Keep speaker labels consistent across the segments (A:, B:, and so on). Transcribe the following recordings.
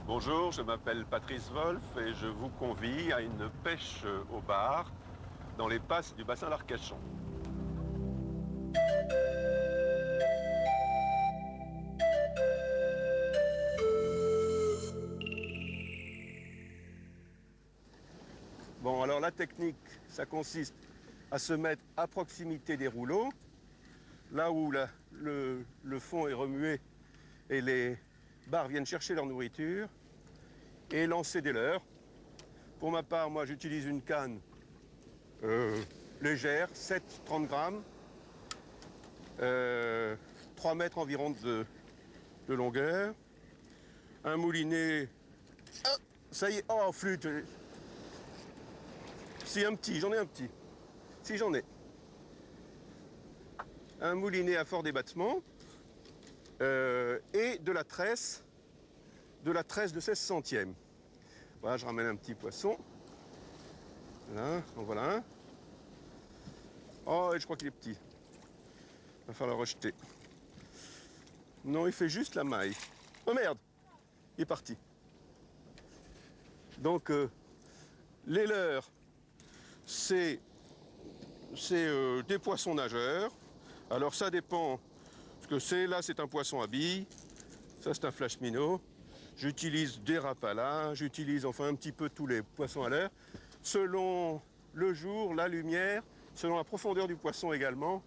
A: Bonjour, je m'appelle Patrice Wolf et je vous convie à une pêche au bar dans les passes du bassin d'Arcachon. Bon, alors la technique, ça consiste à se mettre à proximité des rouleaux, là où le fond est remué et les bars viennent chercher leur nourriture, et lancer des leurres. Pour ma part, moi j'utilise une canne légère, 7-30 grammes, 3 mètres environ de longueur, un moulinet. Ah, ça y est, oh flûte. Si un petit, j'en ai un petit. Si j'en ai. Un moulinet à fort débattement et de la tresse de 16 centièmes. Voilà, je ramène un petit poisson. Voilà, en voilà un. Oh, et je crois qu'il est petit. Il va falloir le rejeter. Non, il fait juste la maille. Oh merde, il est parti. Donc, les leurres, c'est des poissons nageurs. Alors ça dépend ce que c'est. Là, c'est un poisson à billes. Ça, c'est un flash minnow. J'utilise des rapalas. J'utilise enfin un petit peu tous les poissons à l'air. Selon le jour, la lumière, selon la profondeur du poisson également.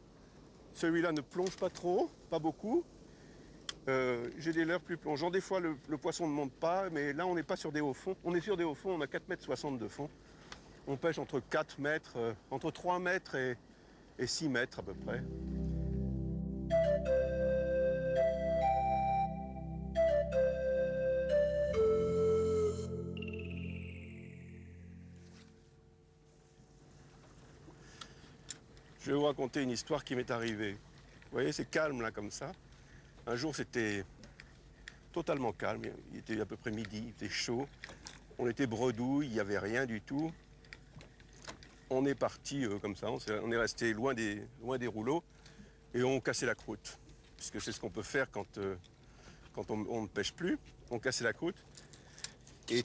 A: Celui-là ne plonge pas trop, pas beaucoup. J'ai des leurres plus plongeants. Des fois, le poisson ne monte pas, mais là, on n'est pas sur des hauts fonds. On est sur des hauts fonds, on a 4,60 m de fond. On pêche entre 4 mètres, entre 3 mètres et 6 mètres à peu près. Je vais vous raconter une histoire qui m'est arrivée. Vous voyez, c'est calme là comme ça. Un jour, c'était totalement calme. Il était à peu près midi, il faisait chaud. On était bredouille, il n'y avait rien du tout. On est parti comme ça, on est resté loin des rouleaux et on cassait la croûte. Puisque c'est ce qu'on peut faire quand on ne pêche plus. On cassait la croûte. Et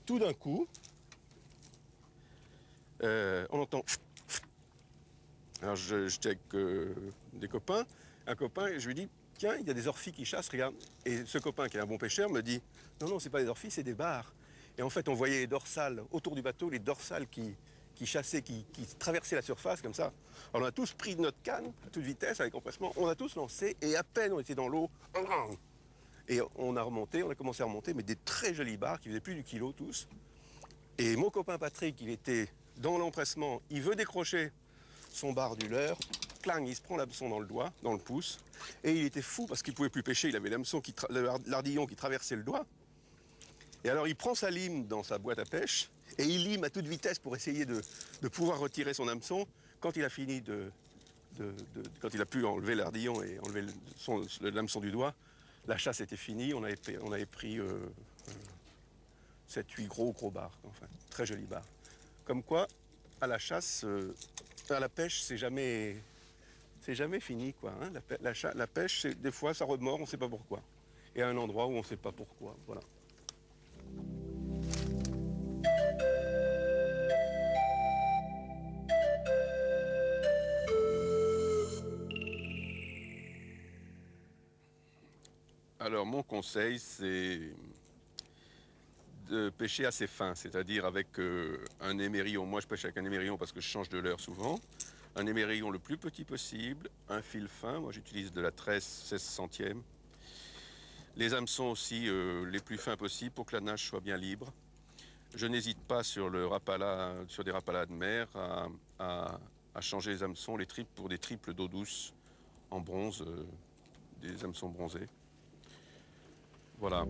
A: tout d'un coup, on entend. Alors j'étais avec des copains, un copain, et je lui dis, tiens, il y a des orphies qui chassent, regarde. Et ce copain, qui est un bon pêcheur, me dit, non, non, c'est pas des orphies, c'est des bars. Et en fait, on voyait les dorsales autour du bateau, les dorsales qui chassaient, qui traversaient la surface comme ça. Alors on a tous pris notre canne à toute vitesse avec empressement, on a tous lancé, et à peine on était dans l'eau, et on a commencé à remonter, mais des très jolis bars qui faisaient plus du kilo tous. Et mon copain Patrick, il était dans l'empressement, il veut décrocher son bar du leurre, clang, il se prend l'hameçon dans le doigt, dans le pouce, et il était fou parce qu'il ne pouvait plus pêcher, il avait l'hameçon, l'ardillon qui traversait le doigt. Et alors il prend sa lime dans sa boîte à pêche, et il lime à toute vitesse pour essayer de pouvoir retirer son hameçon. Quand il a fini quand il a pu enlever l'ardillon et enlever l'hameçon du doigt, la chasse était finie, on avait pris 7-8 gros bars, enfin, très jolis bars. Comme quoi, à la chasse, à la pêche, c'est jamais fini, quoi. Hein. La pêche, des fois, ça remord, on ne sait pas pourquoi. Et à un endroit où on ne sait pas pourquoi, voilà. Alors, mon conseil, c'est de pêcher assez fin, c'est-à-dire avec un émerillon. Moi, je pêche avec un émerillon parce que je change de leurre souvent. Un émerillon le plus petit possible, un fil fin. Moi, j'utilise de la tresse 16 centièmes. Les hameçons aussi les plus fins possibles pour que la nage soit bien libre. Je n'hésite pas sur des rapalas de mer à changer les hameçons, les triples pour des triples d'eau douce en bronze, des hameçons bronzés. Voilà.